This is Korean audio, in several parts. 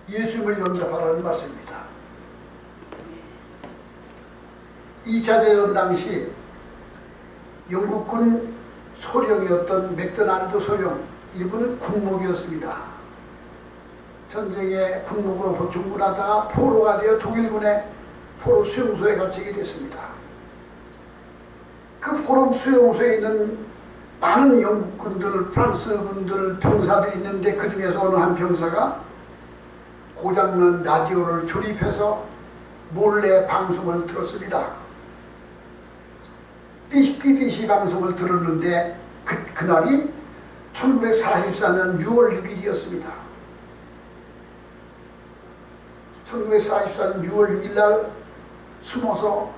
예수님을 영접하라는 말씀입니다. 2차 대전 당시 영국군 소령이었던 맥도날드 소령, 이분은 군목이었습니다. 전쟁에 군목으로 보충을 하다가 포로가 되어 독일군의 포로 수용소에 갇히게 됐습니다. 그 포로 수용소에 있는 많은 영국군들, 프랑스군들, 병사들이 있는데 그 중에서 어느 한 병사가 고장난 라디오를 조립해서 몰래 방송을 들었습니다. BBC 방송을 들었는데 그날이 1944년 6월 6일이었습니다. 1944년 6월 6일 날 숨어서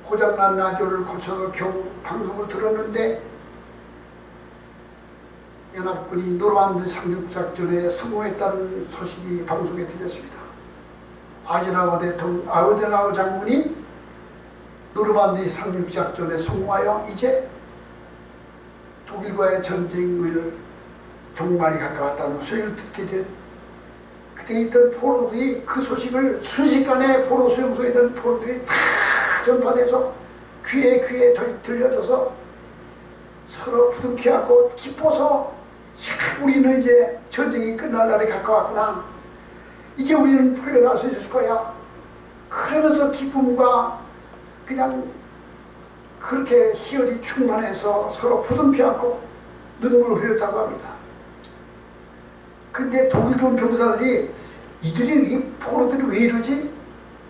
고장난 라디오를 고쳐서 겨우 방송을 들었는데 연합군이 노르만디 상륙작전에 성공했다는 소식이 방송에 들렸습니다. 아우데나워 장군이 노르만디 상륙작전에 성공하여 이제 독일과의 전쟁을 종말이 가까웠다는 소식을 듣게 된, 그때 있던 포로들이 그 소식을 순식간에 포로 수용소에 있던 포로들이 다 전파돼서 귀에 들려져서 서로 부둥켜안고 기뻐서, 야, 우리는 이제 전쟁이 끝날 날이 가까웠구나, 이제 우리는 풀려날 수 있을 거야, 그러면서 기쁨과 그냥 그렇게 희열이 충만해서 서로 부둥켜안고 눈물을 흘렸다고 합니다. 근데 독일군 병사들이 이들이, 이 포로들이 왜 이러지?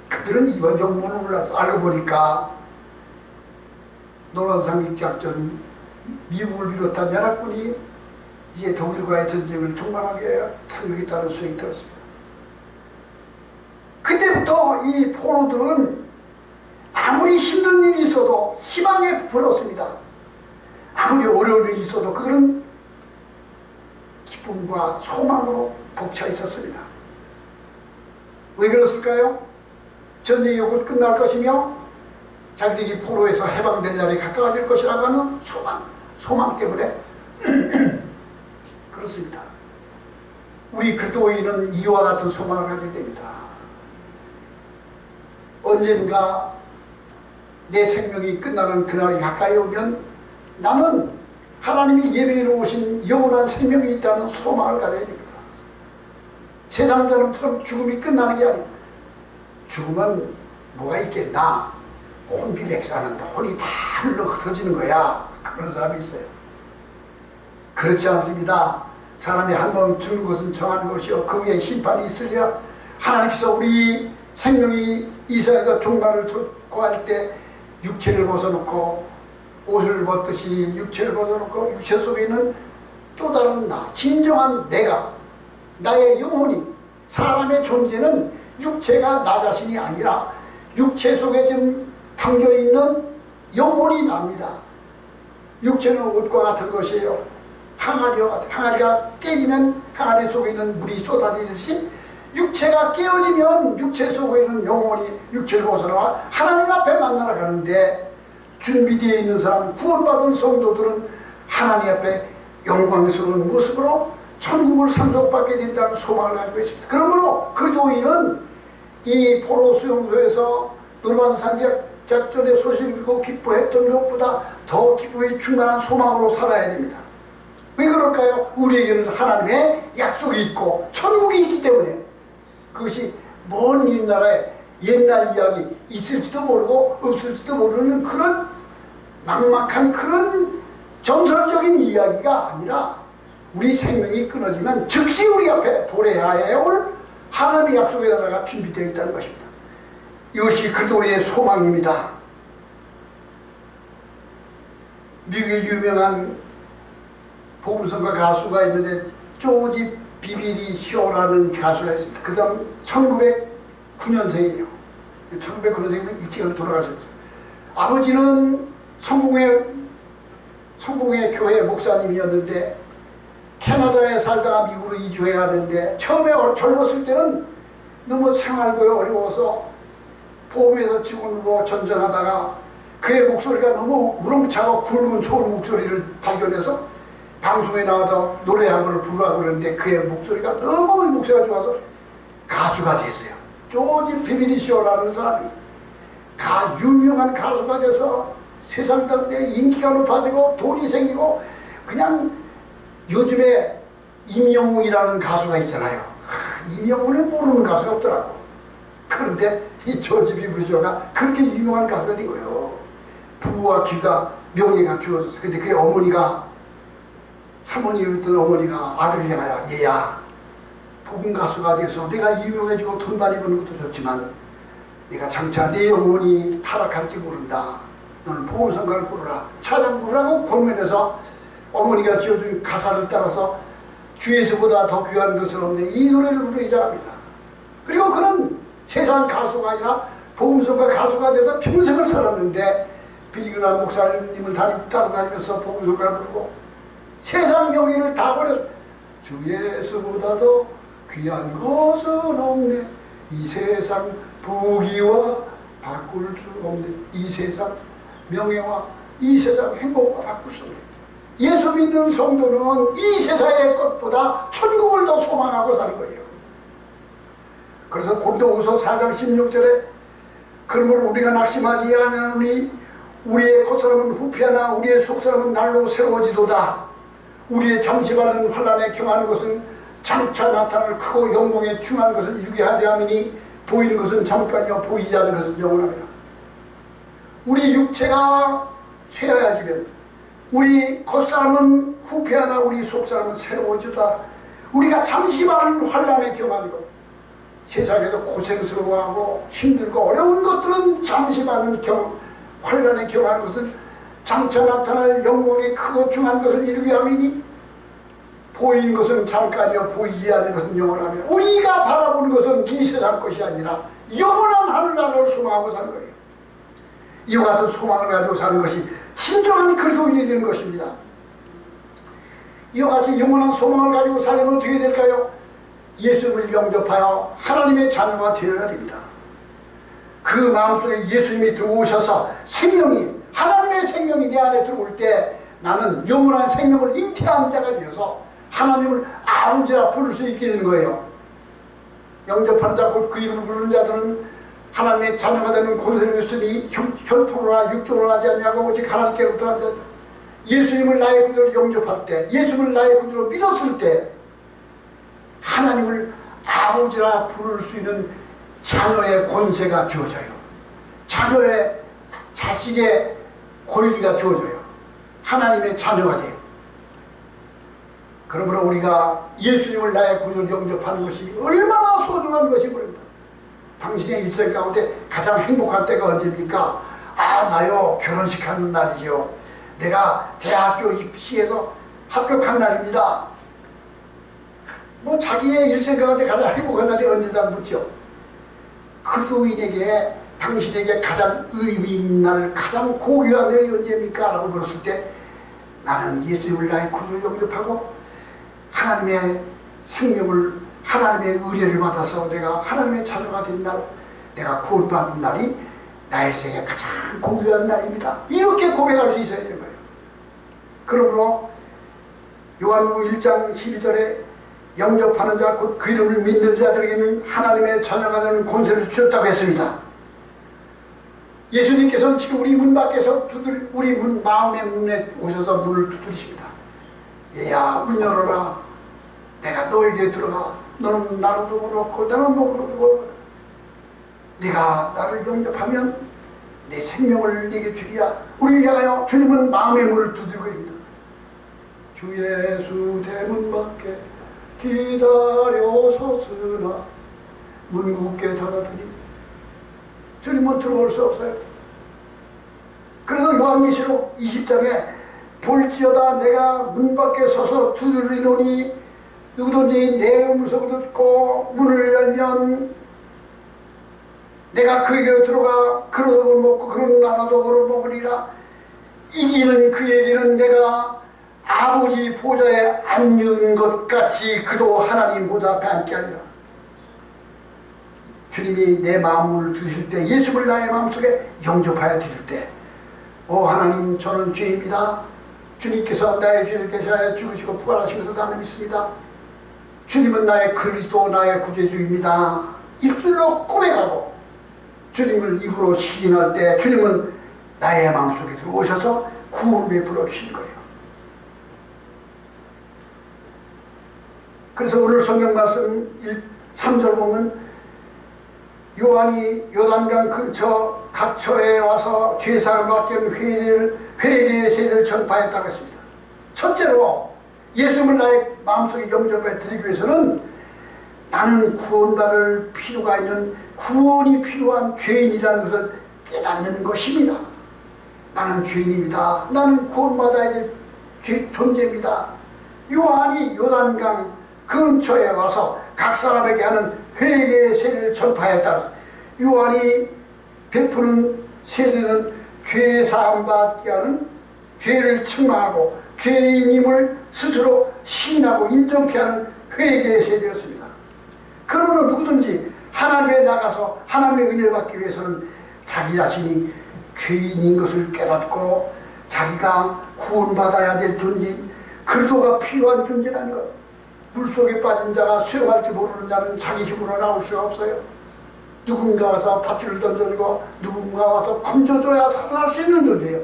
그들은 이번 영문을 몰라서 알고 보니까 노르만디 상륙작전, 미국을 비롯한 연합군이 이제 독일과의 전쟁을 종말하게 상륙했다는 소식이 들었습니다. 그때부터 이 포로들은 아무리 힘든 일이 있어도 희망에 불었습니다. 아무리 어려운 일이 있어도 그들은 기쁨과 소망으로 벅차 있었습니다. 왜 그랬을까요? 전쟁이 곧 끝날 것이며 자기들이 포로에서 해방될 날이 가까워질 것이라고 하는 소망 때문에 그렇습니다. 우리 그리스도인은 이와 같은 소망을 가지게 됩니다. 언젠가 내 생명이 끝나는 그날이 가까이 오면 나는 하나님이 예배해 놓으신 영원한 생명이 있다는 소망을 가져야 됩니다. 세상 사람처럼 죽음이 끝나는 게 아니고, 죽으면 뭐가 있겠나, 혼비백산한다, 혼이 다 흘러 흩어지는 거야, 그런 사람이 있어요. 그렇지 않습니다. 사람이 한 번 죽는 것은 정한 것이요 그 위에 심판이 있으리라. 하나님께서 우리 생명이 이 세상에서 종말을 고할 때 육체를 벗어놓고, 옷을 벗듯이 육체를 벗어놓고 육체 속에 있는 또 다른 나, 진정한 내가, 나의 영혼이, 사람의 존재는 육체가 나 자신이 아니라 육체 속에 지금 담겨있는 영혼이 납니다. 육체는 옷과 같은 것이에요. 항아리가 깨지면 항아리 속에 있는 물이 쏟아지듯이 육체가 깨어지면 육체 속에 있는 영혼이 육체를 벗어나와 하나님 앞에 만나러 가는데, 준비되어 있는 사람, 구원받은 성도들은 하나님 앞에 영광스러운 모습으로 천국을 상속받게 된다는 소망을 가지고 있습니다. 그러므로 그리스도인은 이 포로 수용소에서 노르만디 상륙작전의 소식을 듣고 기뻐했던 것보다 더 기쁨이 충만한 소망으로 살아야 됩니다. 왜 그럴까요? 우리에게는 하나님의 약속이 있고 천국이 있기 때문에, 그것이 먼 옛날에 옛날 이야기, 있을지도 모르고 없을지도 모르는 그런 막막한 그런 전설적인 이야기가 아니라, 우리 생명이 끊어지면 즉시 우리 앞에 도래하여야 올 하나님의 약속의 나라가 준비되어 있다는 것입니다. 이것이 그리스도인의 소망입니다. 미국의 유명한 복음성가 가수가 있는데, 조지 비비리 쇼라는 가수가 있습니다. 그 사람 1909년생이에요. 1909년생이면 일찍 돌아가셨죠. 아버지는 성공의 교회 목사님이었는데 캐나다에 살다가 미국으로 이주해야 하는데, 처음에 젊었을 때는 너무 생활고에 어려워서 보험에서 직원으로 전전하다가 그의 목소리가 너무 우렁차고 굵은 좋은 목소리를 발견해서 방송에 나와서 노래 한 번을 부르라고 그러는데, 그의 목소리가 너무 목소리가 좋아서 가수가 됐어요. 조지 페미니쇼라는 사람이 유명한 가수가 돼서 세상 가운데 인기가 높아지고 돈이 생기고, 그냥 요즘에 임영웅이라는 가수가 있잖아요. 임영웅을 모르는 가수가 없더라고. 그런데 이 조지 페미니쇼가 그렇게 유명한 가수가 된 거예요. 부와 귀가 명예가 주어졌어. 근데 그의 어머니가, 사모님이었던 어머니가 아들을 향하여, 얘야, 복음 가수가 돼서 내가 유명해지고 돈 많이 버는 것도 좋지만 네가 장차 네 영혼이 타락할지 모른다. 너는 복음성가를 부르라, 찬양 부르라고 권면해서 어머니가 지어준 가사를 따라서 주 예수보다 더 귀한 것은 없네, 이 노래를 부르기 시작합니다. 그리고 그는 세상 가수가 아니라 복음성가 가수가 돼서 평생을 살았는데, 빌리그람 목사님을 따라다니면서 복음성가를 부르고 세상 경위를 다 버려서 주 예수보다 더 귀한 것은 없네, 이 세상 부귀와 바꿀 수 없네, 이 세상 명예와 이 세상 행복과 바꿀 수 없네. 예수 믿는 성도는 이 세상의 것보다 천국을 더 소망하고 사는 거예요. 그래서 고린도후서 4장 16절에 그러므로 우리가 낙심하지 아니하노니 우리의 겉사람은 후피하나 우리의 속사람은 날로 새로워지도다. 우리의 잠시바라는 환란에 경하는 것은 장차 나타날 크고 영광에 중한 것을 이루게 하려 함이니 보이는 것은 잠깐이요 보이지 않는 것은 영원합니다. 우리 육체가 쇠하여지면 우리 겉사람은 후피하나 우리 속사람은 새로워지다. 우리가 잠시바라는 환란에 경하는 것, 세상에서 고생스러워하고 힘들고 어려운 것들은 잠시바라는 환란에 경하는 것은 장차 나타날 영광의 크고 중한 것을 이루게 함이니 보이는 것은 잠깐이요 보이지 않는 것은 영원합니다. 우리가 바라보는 것은 이 세상 것이 아니라 영원한 하늘나라를 소망하고 사는 거예요. 이와 같은 소망을 가지고 사는 것이 진정한 그리스도인이 되는 것입니다. 이와 같이 영원한 소망을 가지고 살면 어떻게 될까요? 예수님을 영접하여 하나님의 자녀가 되어야 됩니다. 그 마음속에 예수님이 들어오셔서 생명이, 하나님의 생명이 내 안에 들어올 때 나는 영원한 생명을 잉태한 자가 되어서 하나님을 아버지라 부를 수 있게 되는 거예요. 영접하는 자, 곧 그 이름을 부르는 자들은 하나님의 자녀가 되는 권세를 있으니 혈통으로나 육적으로 하지 않냐고 오직 하나님께로부터 하지 않냐. 예수님을 나의 구주로 영접할 때, 예수님을 나의 구주로 믿었을 때 하나님을 아버지라 부를 수 있는 자녀의 권세가 주어져요. 자녀의, 자식의 권리가 주어져요. 하나님의 자녀가 돼요. 그러므로 우리가 예수님을 나의 구주로 영접하는 것이 얼마나 소중한 것이 모릅니다. 당신의 일생 가운데 가장 행복한 때가 언제입니까? 나요, 결혼식 하는 날이죠. 내가 대학교 입시에서 합격한 날입니다. 뭐 자기의 일생 가운데 가장 행복한 날이 언제다 묻죠. 그리스도인에게, 당신에게 가장 의미 있는 날, 가장 고귀한 날이 언제입니까? 라고 물었을 때 나는 예수님을 나의 구주로 영접하고 하나님의 생명을, 하나님의 의뢰를 받아서 내가 하나님의 자녀가 된 날, 내가 구원받은 날이 나의 생에 가장 고귀한 날입니다. 이렇게 고백할 수 있어야 되는 거예요. 그러므로 요한복음 1장 12절에 영접하는 자, 곧 그 이름을 믿는 자들에게는 하나님의 자녀가 되는 권세를 주셨다고 했습니다. 예수님께서는 지금 우리 문 밖에서 우리 문, 마음의 문에 오셔서 문을 두드리십니다. 얘야, 문 열어라. 내가 너에게 들어가. 너는 나로도 그렇고 나는 너로도 그렇고 네가 나를 영접하면 내 생명을 네게 주리라. 우리를 향하여 주님은 마음의 문을 두드리고 있습니다. 주 예수 대문 밖에 기다려 섰으나 문 굳게 닫아두니 주님은 들어올 수 없어요. 그래서 요한계시록 20장에 볼지어다 내가 문 밖에 서서 두드리노니 누구든지 내 음성을 듣고 문을 열면 내가 그에게로 들어가 그런 떡을 먹고 그런 나눠떡을 먹으리라. 이기는 그에게는 내가 아버지 보좌에 앉는 것 같이 그도 하나님 보좌 앞에 앉게 하리라. 주님이 내 마음을 두실 때, 예수를 나의 마음속에 영접하여 드릴 때, 하나님, 저는 죄입니다. 주님께서 나의 죄를 대신하여 죽으시고 부활하신 것을 나는 믿습니다. 주님은 나의 그리스도 나의 구주주입니다. 입술로 고백하고 주님을 입으로 시인할 때 주님은 나의 마음속에 들어오셔서 구원을 베풀어 주신 거예요. 그래서 오늘 성경 말씀 3절 보면 요한이 요단강 근처 각처에 와서 죄사함을 받게 하는 회개의 세례를 전파했다고 했습니다. 첫째로 예수님을 나의 마음속에 영접해 드리기 위해서는 나는 구원받을 필요가 있는 구원이 필요한 죄인이라는 것을 깨닫는 것입니다. 나는 죄인입니다. 나는 구원받아야 될 존재입니다. 요한이 요단강 근처에 와서 각 사람에게 하는 회개의 세례를 전파했다. 요한이 베푸는 세례는 죄 사함받게 하는 죄를 책망하고 죄인임을 스스로 시인하고 인정케 하는 회개의 세례였습니다. 그러므로 누구든지 하나님에 나가서 하나님의 은혜를 받기 위해서는 자기 자신이 죄인인 것을 깨닫고 자기가 구원받아야 될 존재인 그리스도가 필요한 존재라는 것. 물속에 빠진 자가 수영할지 모르는 자는 자기 힘으로 나올 수가 없어요. 누군가 와서 밧줄을 던져주고 누군가 와서 건져줘야 살아날 수 있는 존재예요.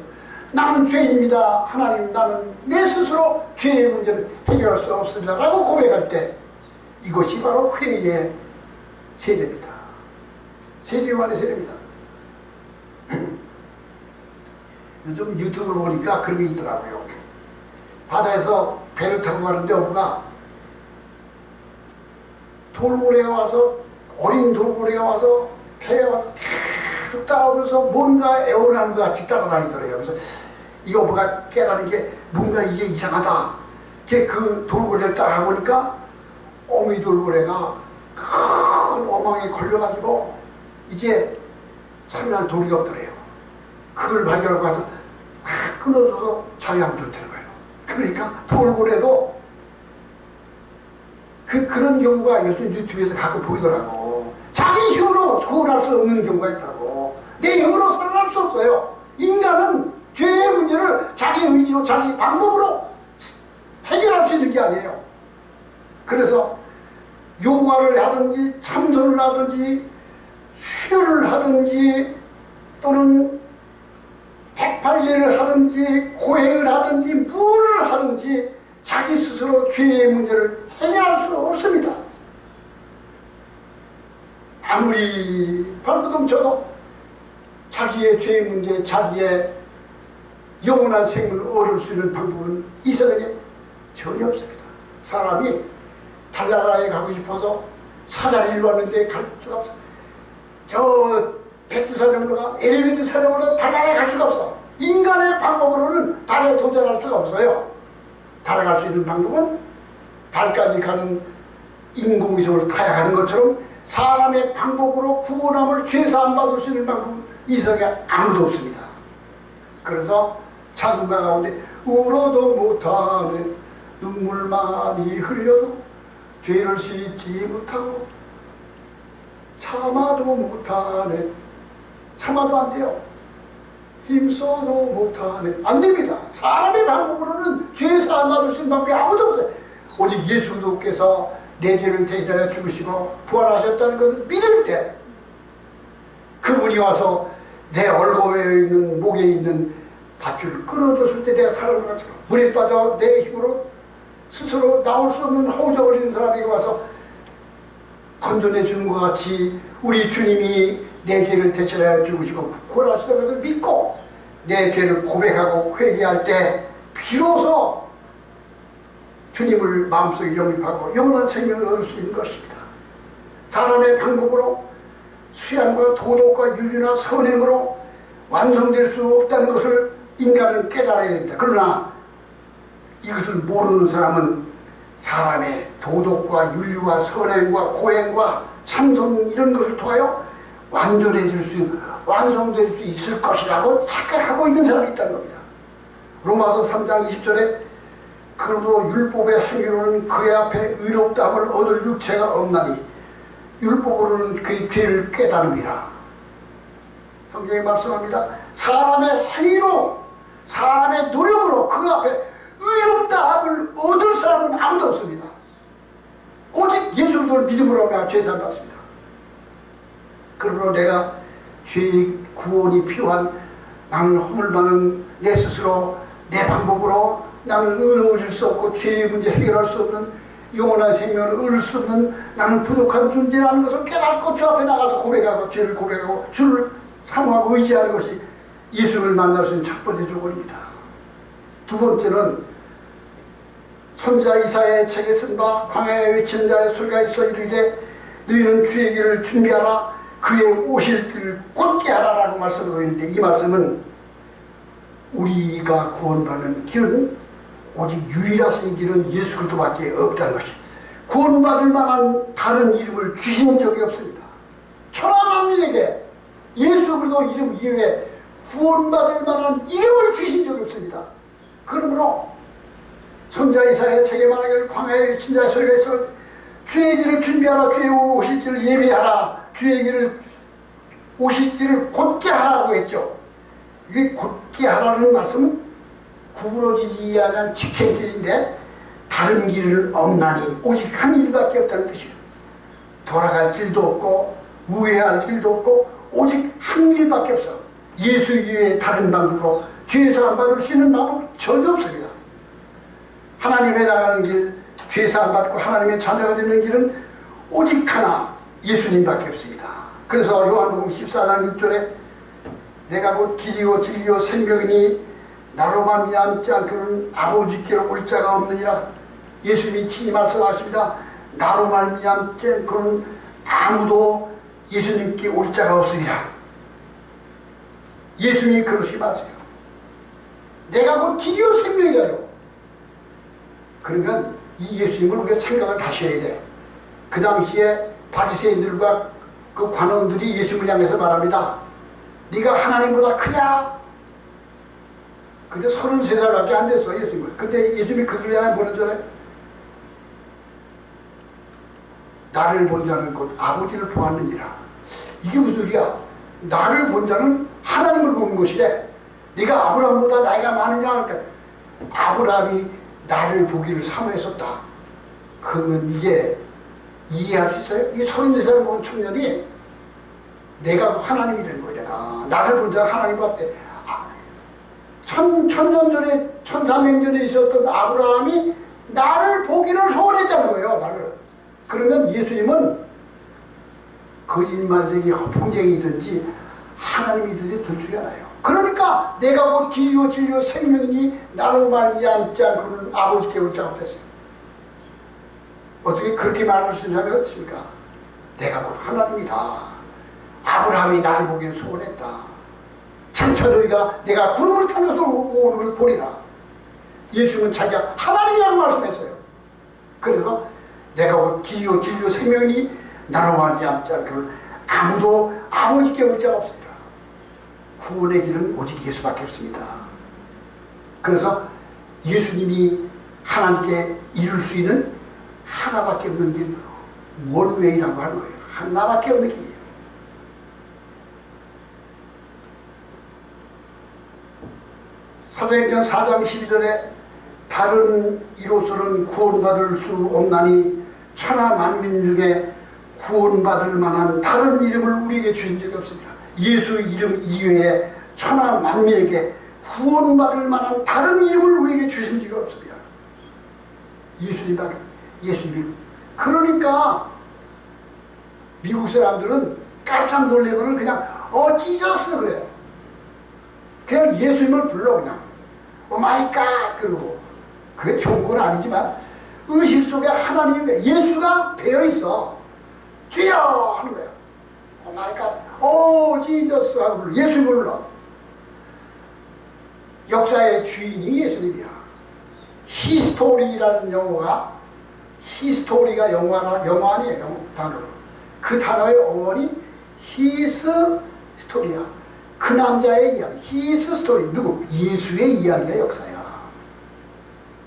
나는 죄인입니다. 하나님, 나는 내 스스로 죄의 문제를 해결할 수 없습니다 라고 고백할 때 이것이 바로 회개의 세례입니다. 세례 요한의 세례입니다. 요즘 유튜브를 보니까 그런 게 있더라고요. 바다에서 배를 타고 가는데 어부가 돌고래가 와서 어린 돌고래가 와서 배에 와서 계속 따라오면서 뭔가 애원하는 것 같이 따라다니더래요. 그래서 이 어부가 깨달은 게 뭔가 이게 이상하다. 그 돌고래를 따라가보니까 어미 돌고래가 큰 어망에 걸려가지고 이제 참여할 도리가 없더래요. 그걸 발견하고 가서 확 끊어져서 자기가 좋다는 거예요. 그러니까 돌고래도 그런 경우가 요즘 유튜브에서 가끔 보이더라고. 자기 힘으로 구원할 수 없는 경우가 있다고. 내 힘으로 살아날 수 없어요. 인간은 죄의 문제를 자기 의지로 자기 방법으로 해결할 수 있는 게 아니에요. 그래서 요가를 하든지 참선을 하든지 수련을 하든지 또는 108예를 하든지 고행을 하든지 무엇을 하든지 자기 스스로 죄의 문제를 해결할 수 없습니다. 아무리 발버둥 쳐도 자기의 죄의 문제, 자기의 영원한 생을 얻을 수 있는 방법은 이 세상에 전혀 없습니다. 사람이 달나라에 가고 싶어서 사다리를 왔는데 갈 수가 없어. 저 백두산에 올라가 엘리베이터 산에 올라가 달나라에 갈 수가 없어. 인간의 방법으로는 달에 도전할 수가 없어요. 달에 갈 수 있는 방법은 달까지 가는 인공위성을 타야 하는 것처럼 사람의 방법으로 구원함을 죄사함 받을 수 있는 방법은 이 세상에 아무도 없습니다. 그래서 찬송가 가운데 울어도 못하네 눈물 많이 흘려도 죄를 씻지 못하고 참아도 못하네 참아도 안 돼요. 힘써도 못하네 안 됩니다. 사람의 방법으로는 죄사함 받을 수 있는 방법이 아무도 없어요. 오직 예수님께서 내 죄를 대신하여 죽으시고 부활하셨다는 것을 믿을 때 그분이 와서 내 얼굴에 있는 목에 있는 밧줄을 끊어줬을 때 내가 살아난 것처럼 물에 빠져 내 힘으로 스스로 나올 수 없는 허우적 어린 사람에게 와서 건져내 주는 것 같이 우리 주님이 내 죄를 대신하여 죽으시고 부활하셨다는 것을 믿고 내 죄를 고백하고 회개할 때 비로소 주님을 마음속에 영입하고 영원한 생명을 얻을 수 있는 것입니다. 사람의 방법으로 수양과 도덕과 윤리나 선행으로 완성될 수 없다는 것을 인간은 깨달아야 됩니다. 그러나 이것을 모르는 사람은 사람의 도덕과 윤리와 선행과 고행과 참선 이런 것을 통하여 완전해질 수, 완성될 수 있을 것이라고 착각하고 있는 사람이 있다는 겁니다. 로마서 3장 20절에 그러므로 율법의 행위로는 그의 앞에 의롭다함을 얻을 육체가 없나니 율법으로는 그의 죄를 깨달음이라. 성경에 말씀합니다. 사람의 행위로 사람의 노력으로 그 앞에 의롭다함을 얻을 사람은 아무도 없습니다. 오직 예수 그리스도를 믿음으로 내가 죄사함 받습니다. 그러므로 내가 죄의 구원이 필요한 나는 허물 많은 내 스스로 내 방법으로 나는 의로워질 수 없고 죄의 문제 해결할 수 없는 영원한 생명을 얻을 수 없는 나는 부족한 존재라는 것을 깨닫고 주 앞에 나가서 고백하고 죄를 고백하고 주를 사모하고 의지하는 것이 예수를 만날 수 있는 첫 번째 조건입니다. 두 번째는 선지자 이사야의 책에 쓴 바 광야에 외치는 자의 소리가 있어 이르되 너희는 주의 길을 준비하라 그의 오실 길을 곧게 하라라고 말씀하고 있는데, 이 말씀은 우리가 구원받는 길은 오직 유일하신 길은 예수 그리스도밖에 없다는 것이, 구원받을 만한 다른 이름을 주신 적이 없습니다. 천하만민에게 예수 그리스도 이름 이외에 구원받을 만한 이름을 주신 적이 없습니다. 그러므로 선지자 이사야의 책에 말하기를 광야에 외친 자의 소리가 있어 주의 길을 준비하라 주의 오실 길을 예비하라 주의 길을 오실 길을 곧게 하라고 했죠. 이게 곧게 하라는 말씀은 구부러지지 않은 직행길인데 다른 길은 없나니 오직 한 길밖에 없다는 뜻이에요. 돌아갈 길도 없고 우회할 길도 없고 오직 한 길밖에 없어. 예수 이외에 다른 방법으로 죄사함 받을 수 있는 방법은 전혀 없습니다. 하나님에 나가는 길, 죄사함 받고 하나님의 자녀가 되는 길은 오직 하나 예수님밖에 없습니다. 그래서 요한복음 14장 6절에 내가 곧 길이요 진리요 생명이니 나로 말미암지 않고는 아버지께로 올 자가 없느니라. 예수님이 친히 말씀하십니다. 나로 말미암지 않고는 아무도 예수님께 올 자가 없으리라. 예수님이 그러시기 마세요. 내가 곧 길이요 생명이라요. 그러면 이 예수님을 우리가 생각을 다시 해야 돼. 그 당시에 바리새인들과 그 관원들이 예수님을 향해서 말합니다. 네가 하나님보다 크냐? 근데 33살밖에 안 됐어 예수님을. 근데 예수님이 그들을 향해 뭐라는 줄 알아요? 나를 본 자는 곧 아버지를 보았느니라. 이게 무슨 소리야? 나를 본 자는 하나님을 보는 것이래. 네가 아브라함보다 나이가 많으냐? 그러니까 아브라함이 나를 보기를 사모했었다. 그러면 이게 이해할 수 있어요? 이 34살 먹은 청년이 내가 하나님이 된 거잖아. 나를 본 자가 하나님 봤대. 천년 전에 1300년에 있었던 아브라함이 나를 보기를 소원했다는 거예요. 나를. 그러면 예수님은 거짓말쟁이 허풍쟁이든지 하나님이든지 둘 중에 하나예요. 그러니까 내가 곧 길이요 진리요 생명이니 나로 말미암지 않고는 아버지께 올 자가 없었어요. 어떻게 그렇게 말할 수 있는 사람이 어떻습니까? 내가 곧 하나님이다. 아브라함이 나를 보기를 소원했다. 장차 너희가 내가 구름을 탄 것을 오는 걸 보리라. 예수님은 자기가 하나님이라고 말씀했어요. 그래서 내가 곧 길이요 진리요 생명이니 나로 말미암지 않고는 아무도 아버지께 올 자가 없습니다. 구원의 길은 오직 예수밖에 없습니다. 그래서 예수님이 하나님께 이룰 수 있는 하나밖에 없는 길, 원웨이라고 하는 거예요. 하나밖에 없는 길이에요. 사도행전 4장 12절에 다른 이로서는 구원받을 수 없나니 천하 만민 중에 구원받을 만한 다른 이름을 우리에게 주신 적이 없습니다. 예수 이름 이외에 천하 만민에게 구원받을 만한 다른 이름을 우리에게 주신 적이 없습니다. 예수님밖에. 예수님. 그러니까 미국 사람들은 깜짝 놀래면 그냥 찢었어 그래요. 그냥 예수님을 불러 그냥 오마이갓 그러고. 그게 좋은 건 아니지만 의식 속에 하나님 예수가 배어있어. 주여 하는 거야. 오마이갓 오 지저스 하고 불러. 예수 불러. 역사의 주인이 예수님이야. 히스토리라는 영어가 히스토리가 영어 아니에요. 단어로. 그 단어의 어원이 히스토리야. 그 남자의 이야기. 히스토리. 누구? 예수의 이야기야. 역사야.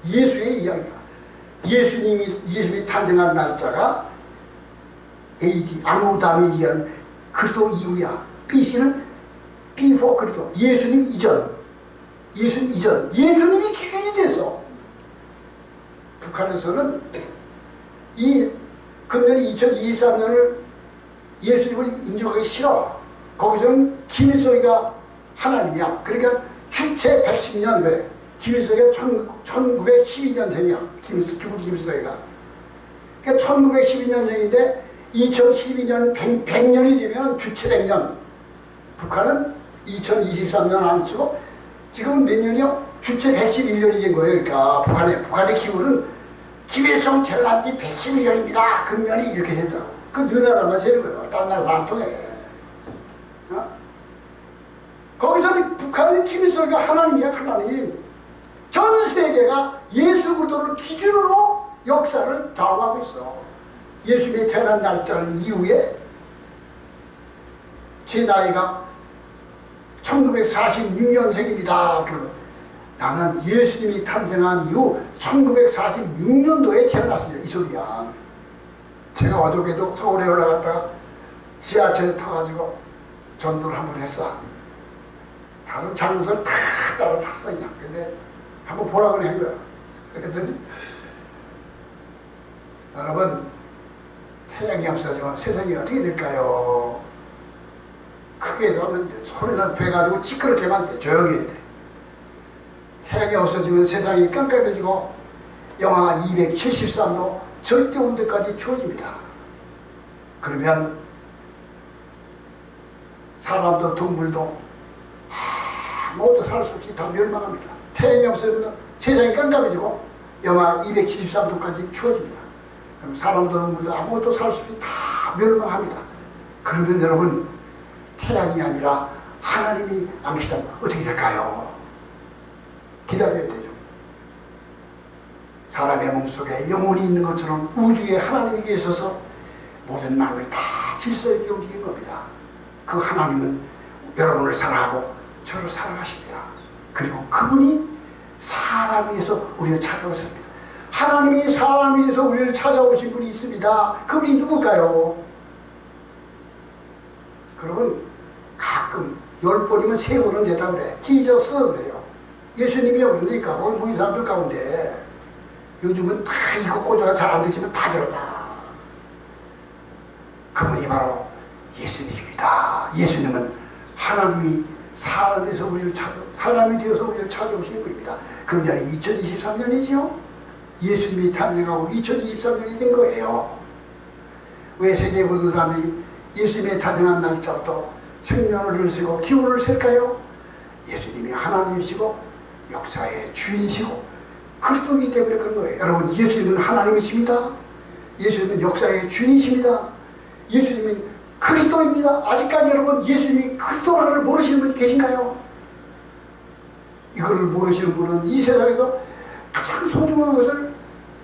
예수의 이야기야. 예수님이 탄생한 날짜가 AD 아누담이 이한 그리스도 이후야. BC는 before 그리스도. 예수님 이전. 예수님 이전. 예수님이 기준이 돼서 북한에서는 이 금년이 2023년을 예수님을 인정하기 싫어. 거기서는 김일성이가 하나님이야. 그러니까 주체 110년 그래. 김일성이가 1912년생이야. 죽은 김일성이가. 그러니까 1912년생인데 2012년 100년이 되면 주체 100년. 북한은 2023년 안 쓰고 지금 몇 년이요? 주체 111년이 된 거예요. 그러니까 북한의 기후는 김일성 태어난 지 111년입니다. 금년이 이렇게 된다고. 그 너 나라만 세는 거예요. 딴 나라도 안 통해. 어? 거기서는 북한은 김일성이가 하나님이야. 하나님. 전 세계가 예수 그리스도를 기준으로 역사를 좌우하고 있어. 예수님이 태어난 날짜 이후에 제 나이가 1946년생입니다. 나는 예수님이 탄생한 이후 1946년도에 태어났습니다. 이 소리야. 제가 어저께도 서울에 올라갔다가 지하철에 타가지고 전도를 한번 했어. 다른 장로들 다 따라 탔어 그냥. 근데 한번 보라고 한 거야. 그랬더니 여러분 태양이 없어지면 세상이 어떻게 될까요? 크게 하면 소리나 배가지고 시끄럽게만 돼. 조용히 해야 돼. 태양이 없어지면 세상이 깜깜해지고 영하 273도 절대 온도까지 추워집니다. 그러면 사람도 동물도 아무것도 살 수 없이 다 멸망합니다. 태양이 없어지면 세상이 깜깜해지고 영하 273도까지 추워집니다. 그럼 사람도 동물도 아무것도 살 수 없이 다 멸망합니다. 그러면 여러분 태양이 아니라 하나님이 왕시다면 어떻게 될까요? 기다려야 되죠. 사람의 몸속에 영혼이 있는 것처럼 우주에 하나님이 계셔서 모든 만물이 다 질서 있게 움직이는 겁니다. 그 하나님은 여러분을 사랑하고 저를 사랑하십니다. 그리고 그분이 사람이 돼서 우리를 찾아오셨습니다. 하나님이 사람이 돼서 우리를 찾아오신 분이 있습니다. 그분이 누굴까요? 그러면 가끔 10번이면 3번은 대답을 해. 지저스 그래요. 예수님이요. 그러니까 거기 모인 사람들 가운데 요즘은 다 이거 꼬조가 잘 안 되시면 다 들었다. 그분이 바로 예수님입니다. 예수님은 하나님이 사람이 되어서 우리를 찾아오신 분입니다. 금년이 2023년이죠. 예수님이 탄생하고 2023년이 된 거예요. 왜 세계 모든 사람이 예수님이 탄생한 날짜부터 생명을 세고 기운을 셀까요? 예수님이 하나님이시고 역사의 주인이시고 그리스도이기 때문에 그런 거예요. 여러분 예수님은 하나님이십니다. 예수님은 역사의 주인이십니다. 예수님은 그리스도입니다. 아직까지 여러분 예수님이 그리스도라는 걸 모르시는 분이 계신가요? 이걸 모르시는 분은 이 세상에서 가장 소중한 것을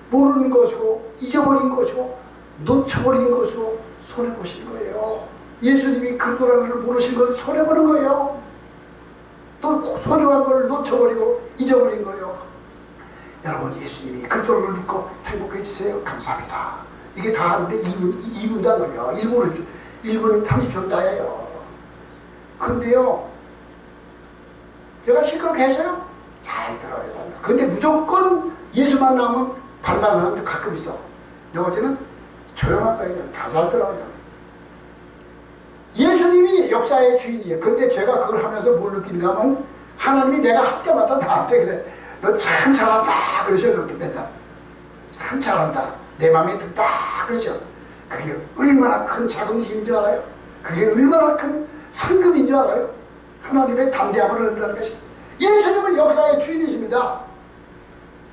모르는 것이고 잊어버린 것이고 놓쳐버린 것이고 손해보시는 거예요. 예수님이 그리스도라는 걸 모르신 걸 손해보는 거예요. 또 소중한 걸 놓쳐버리고 잊어버린 거예요. 여러분 예수님이 그리스도를 믿고 행복해지세요. 감사합니다. 이게 다 하는데 2분도 안 걸려. 1분은 30분 다예요. 근데요 제가 시끄럽게 했어요? 잘 들어요. 근데 무조건 예수만 나오면 반박하는 사람도 가끔 있어. 너 어제는 조용한 거야. 다 잘 들어요. 예수님이 역사의 주인이에요. 근데 제가 그걸 하면서 뭘 느끼는가 하면 하나님이 내가 할 때마다 나한테 그래. 너 참 잘한다 그러셔. 맨날 참 잘한다. 내 마음에 든다 그러죠. 그게 얼마나 큰 자긍심인 줄 알아요? 그게 얼마나 큰 상급인 줄 알아요? 하나님의 담대함을 얻는다는 것이. 예수님은 역사의 주인이십니다.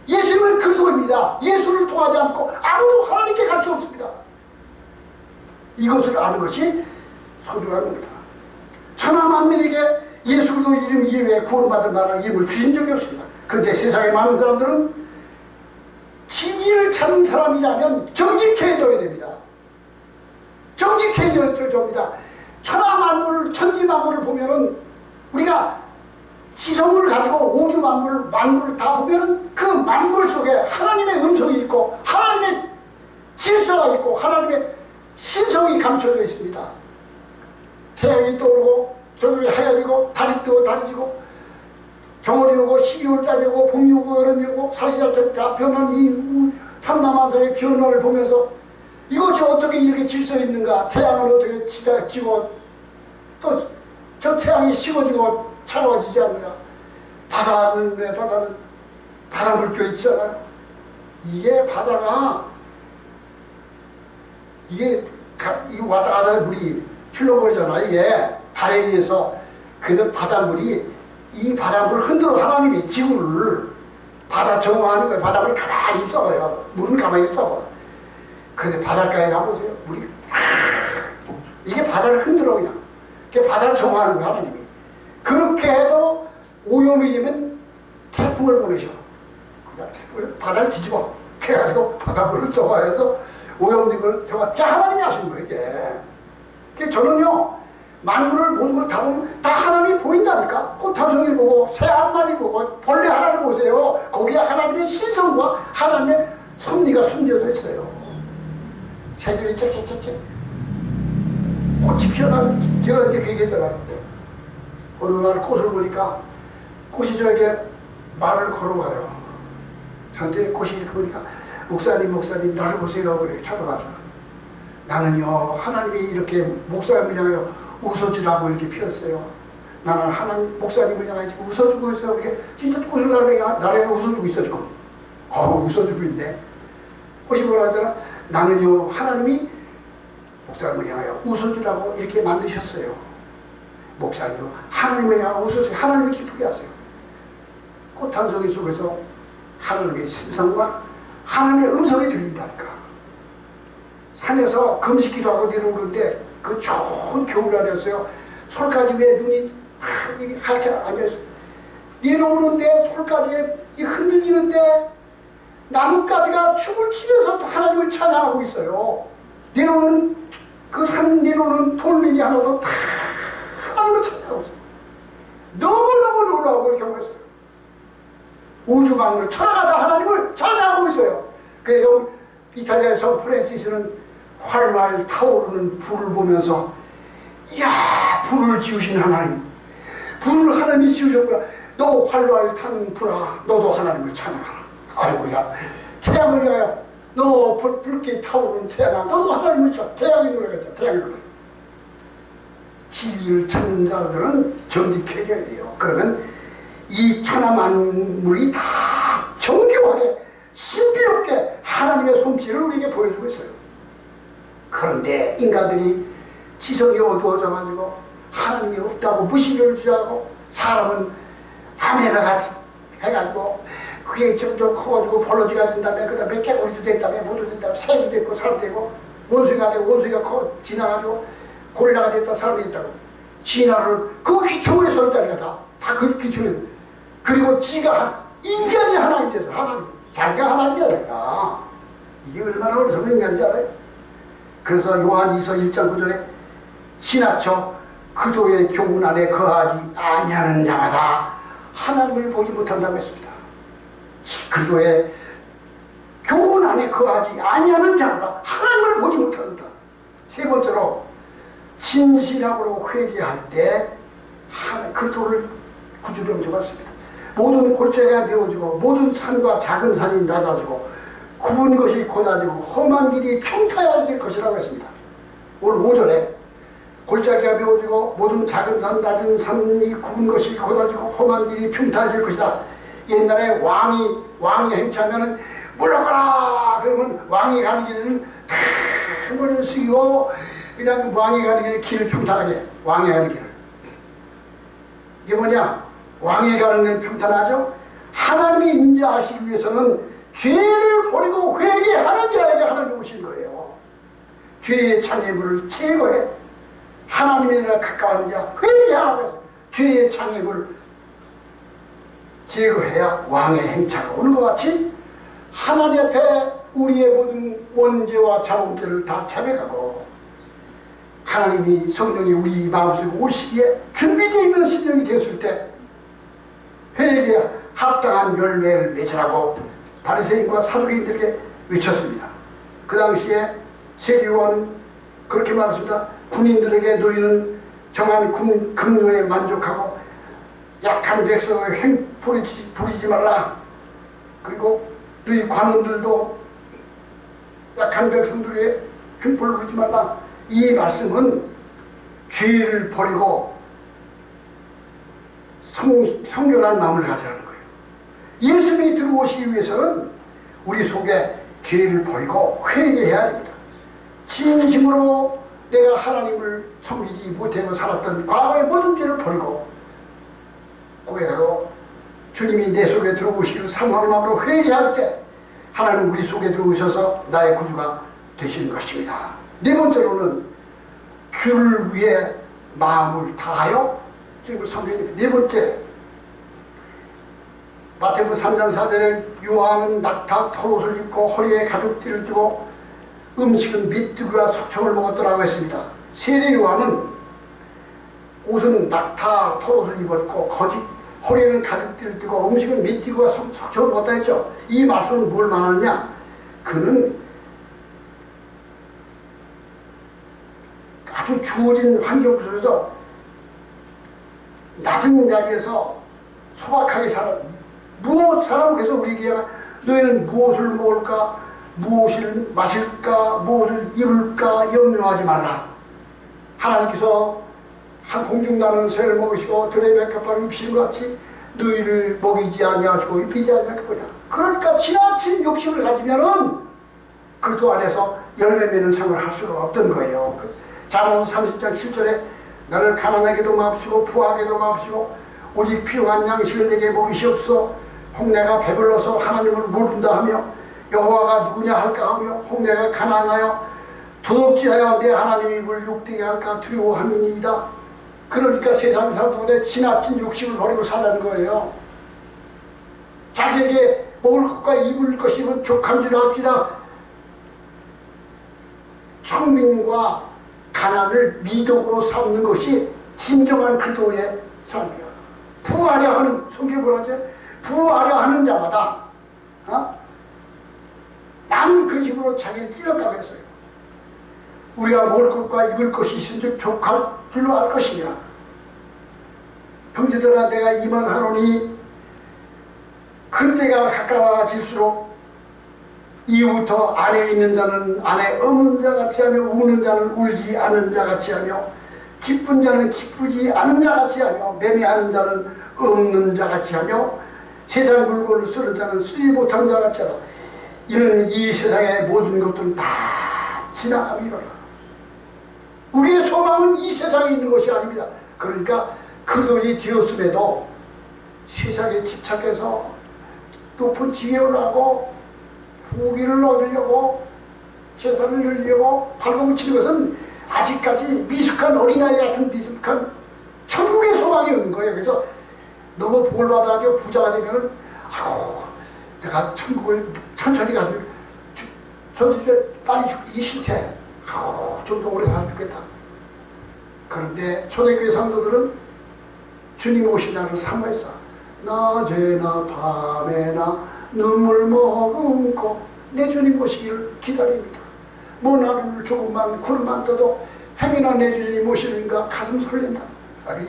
예수님은 그리스도입니다. 예수를 통하지 않고 아무도 하나님께 갈 수 없습니다. 이것을 아는 것이 소중한 겁니다. 천하 만민에게 예수 그리스도 이름 이외에 구원받을 만한 이름을 주신 적이 없습니다. 그런데 세상에 많은 사람들은 진리를 찾는 사람이라면 정직해져야 됩니다. 정직해져야 됩니다. 천하 만물을 천지 만물을 보면은 우리가 지성을 가지고 우주 만물을 다 보면은 그 만물 속에 하나님의 음성이 있고 하나님의 질서가 있고 하나님의 신성이 감춰져 있습니다. 태양이 떠오르고 저녁이 하얘지고 달이 뜨고 달이 지고 정월이 오고 12월달이 오고 봄이 오고 여름이 오고 사시사철 다 변한 이 삼남한성의 변화를 보면서 이것이 어떻게 이렇게 질서 있는가? 태양을 어떻게 지고 또 저 태양이 식어지고 차가워지지 않느냐? 바다는 왜 바다 물결 있잖아요. 이게 바다가 이게 왔다 갔다 물이 출렁거리잖아. 이게 발에 의해서 그 바닷물이 이 바닷물을 흔들어 하나님이 지구를 바다 정화하는 거예요. 바닷물이 가만히 있어요. 물은 가만히 있어. 근데 바닷가에 가보세요. 물이 이게 바다를 흔들어 그냥. 그게 바다를 정화하는 거예요. 하나님이. 그렇게 해도 오염이 되면 태풍을 보내셔. 바다를 뒤집어 해가지고 바닷물을 정화해서 오염된 걸 정화. 그게 하나님이 하신 거예요. 이게 저는요 만물을 모든 걸 다 보면 다 하나님이 보인다니까. 꽃 한 송이 보고 새 한 마리 보고 벌레 하나를 보세요. 거기에 하나님의 신성과 하나님의 섭리가 숨겨져 있어요. 새들이 짹짹짹짹 꽃이 피어나는, 제가 이제 그 얘기했잖아요. 어느 날 꽃을 보니까 꽃이 저에게 말을 걸어와요. 저한테 꽃이 이렇게 보니까 목사님 나를 보세요. 그래 찾아봐서 나는요 하나님이 이렇게 목사님을 향하여 웃어주라고 이렇게 피었어요. 나는 하나님 목사님을 향하여 웃어주고 있어. 이렇게 진짜 꽃을 나를 웃어주고 있어 지금. 웃어주고 있네. 꽃이 뭐라 하잖아. 나는요 하나님이 목사님을 향하여 웃어주라고 이렇게 만드셨어요. 목사님도 하나님을 향하여 웃으세요. 하나님을 기쁘게 하세요. 꽃 한 송이 속에서 하나님의 신성과 하나님의 음성이 들린다니까. 산에서 금식기도 하고 내려오는데 그 좋은 겨울날이었어요. 솔가지에 눈이 하얗게 앉아있어요. 내려오는데 솔가지에 흔들리는데 나뭇가지가 춤을 추면서 하나님을 찬양하고 있어요. 내려오는 그 산 내려오는 돌멩이 하나도 다 하나님을 찬양하고 있어요. 너무너무 놀라운 걸 경험했어요. 우주 만물 천하가 다 하나님을 찬양하고 있어요. 그 이탈리아의 성 프랜시스는 활활 타오르는 불을 보면서 이야 불을 지으신 하나님, 불을 하나님이 지으셨구나. 너 활활 타는 불아 너도 하나님을 찬양하라. 아이고야 태양을 향하여 너 붉게 타오르는 태양아 너도 하나님을 찬양. 태양의 노래가 태양의 노래. 진리를 찾는 자들은 정직해져야 돼요. 그러면 이 천하 만물이 다 정교하게 신비롭게 하나님의 솜씨를 우리에게 보여주고 있어요. 그런데 인간들이 지성이 어두워져가지고 하나님이 없다고 무시를 주자고 사람은 아메바 같이 해가지고 그게 점점 커가지고 벌어지가 된 다음에 그 다음에 깨구리도 된 다음에 모두 된 다음에 새도 됐고 사람도 되고 원숭이가 되고 원숭이가 지나가지고 고릴라가 됐다 사람이 됐다고 진화를 그 기초에 서 있다니까 다 그 기초에. 그리고 지가 인간이 하나님 돼서 하나님 자기가 하나님이야. 이게 얼마나 어리석은 인간인지 알아요? 그래서 요한 2서 1장 9절에 지나쳐 그도의 교훈 안에 거하지 아니하는 자마다 하나님을 보지 못한다고 했습니다. 그도의 교훈 안에 거하지 아니하는 자마다 하나님을 보지 못한다. 세 번째로 진실함으로 회개할 때 그리스도를 구주로 영접했습니다. 모든 골짜기가 메워지고 모든 산과 작은 산이 낮아지고 굽은 것이 곧아지고 험한 길이 평타해질 것이라고 했습니다. 오늘 5절에 골짜기가 메워지고 모든 작은 산 낮은 산이 굽은 것이 곧아지고 험한 길이 평타해질 것이다. 옛날에 왕이 행차하면 물러가라 그러면 왕이 가는 길에는 다 머리를 숙이고 그냥 왕이 가는 길을 평탄하게 왕이 가는 길을. 이게 뭐냐? 왕이 가는 길 평탄하죠? 하나님이 인자하시기 위해서는 죄를 버리고 회개하는 자에게 하나님이 오신 거예요. 죄의 장애물을 제거해 하나님이나 가까운 자 회개하라고 해서 죄의 장애물을 제거해야 왕의 행차가 오는 것 같이 하나님 앞에 우리의 모든 원죄와 자범죄를 다 자백하고 하나님이 성령이 우리 마음속에 오시기에 준비되어 있는 심령이 되었을 때 회개에 합당한 열매를 맺으라고 바리새인과 사두개인들에게 외쳤습니다. 그 당시에 세리요한은 그렇게 말했습니다. 군인들에게 너희는 정한 금료에 만족하고 약한 백성을 횡 부리지 말라. 그리고 너희 관원들도 약한 백성들의 흉포를 부리지 말라. 이 말씀은 죄를 버리고 성결한 마음을 가지라는 거예요. 예수님이 들어오시기 위해서는 우리 속에 죄를 버리고 회개해야 됩니다. 진심으로 내가 하나님을 섬기지 못하고 살았던 과거의 모든 죄를 버리고 고백하고 주님이 내 속에 들어오시기를 사모하는 마음으로 회개할 때 하나님 우리 속에 들어오셔서 나의 구주가 되시는 것입니다. 네 번째로는 주를 위해 마음을 다하여 주님을 섬겨야 됩니다. 네 번째, 마태복음 3장 4절에 요한은 낙타 털옷을 입고 허리에 가죽띠를 띠고 음식은 미뜨기와 석청을 먹었더라고 했습니다. 세례 요한은 옷은 낙타 털옷을 입었고 허리에는 가죽띠를 띠고 음식은 미뜨기와 석청을 먹었다 했죠. 이 말씀은 뭘 말하느냐? 그는 아주 주어진 환경 속에서 낮은 자리에서 소박하게 사람은 그래서 우리에게 너희는 무엇을 먹을까, 무엇을 마실까, 무엇을 입을까 염려하지 말라. 하나님께서 한 공중나는 새를 먹이시고 들의 백합화를 입히신 것 같이 너희를 먹이지 아니하시고 입히지 아니하겠구나. 그러니까 지나친 욕심을 가지면은 그리스도 안에서 열매 맺는 생활을 할 수가 없던 거예요. 잠언 30장 7절에 나를 가난하게도 마옵시고 부하게도 마옵시고 오직 필요한 양식을 내게 먹이시옵소서. 홍내가 배불러서 하나님을 모른다 하며 여호와가 누구냐 할까 하며 홍내가 가난하여 도둑질하여 내 하나님 입을 욕되게 할까 두려워함이니이다. 그러니까 세상 사람들의 지나친 욕심을 버리고 살라는 거예요. 자기에게 먹을 것과 입을 것이면 족한 줄 알지라 청민과 가난을 미덕으로 삼는 것이 진정한 그리스도인의 삶이야. 부하려 하는, 성경에 뭐라 하지? 부하려 하는 자마다 많은 근심으로 자기를 찔렀다고 했어요. 우리가 먹을 것과 입을 것이 있은즉 족할 줄로 알 것이냐. 형제들아 내가 이 말 하노니 그때가 가까워질수록 이후부터 안에 있는 자는 안에 없는 자같이 하며 우는 자는 울지 않는 자같이 하며 기쁜 자는 기쁘지 않는 자같이 하며 매매하는 자는 없는 자같이 하며 세상 물건을 쓰는 자는 쓰지 못하는 자같이 하라. 이는 이 세상의 모든 것들은 다 지나가미로라. 우리의 소망은 이 세상에 있는 것이 아닙니다. 그러니까 그들이 되었음에도 세상에 집착해서 높은 지위에 올라가고 부귀를 얻으려고 재산을 늘리려고 발버둥치는 것은 아직까지 미숙한 어린아이 같은 미숙한 천국의 소망이 없는 거예요. 그래서 너무 복을 받아가지고 부자가 되면은 아이고 내가 천국을 천천히 가서 저 집에 딸이 죽기 싫대. 좀 더 오래 살면 좋겠다. 그런데 초대교회 성도들은 주님 오신 날을 사모했어. 낮에나 밤에나 눈물 머금고 내 주님 오시기를 기다립니다. 먼 하루를 조금만 구름만 떠도 행여나 내 주님 오시는가 가슴 설렌다.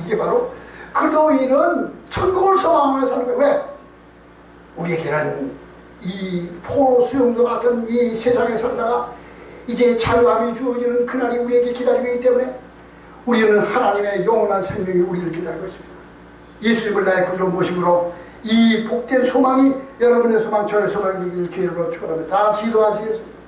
이게 바로 그리스도인은 천국을 소망하며 사는 거예요. 왜? 우리에게는 이 포로 수용소 같은 이 세상에 살다가 이제 자유함이 주어지는 그날이 우리에게 기다리고 있기 때문에 우리는 하나님의 영원한 생명이 우리를 기다리고 있습니다. 예수님을 나의 구주로 모심으로 이 복된 소망이 여러분의 소망, 저의 소망이 되기를 주의로 축원합니다. 다 같이 기도하시겠습니다.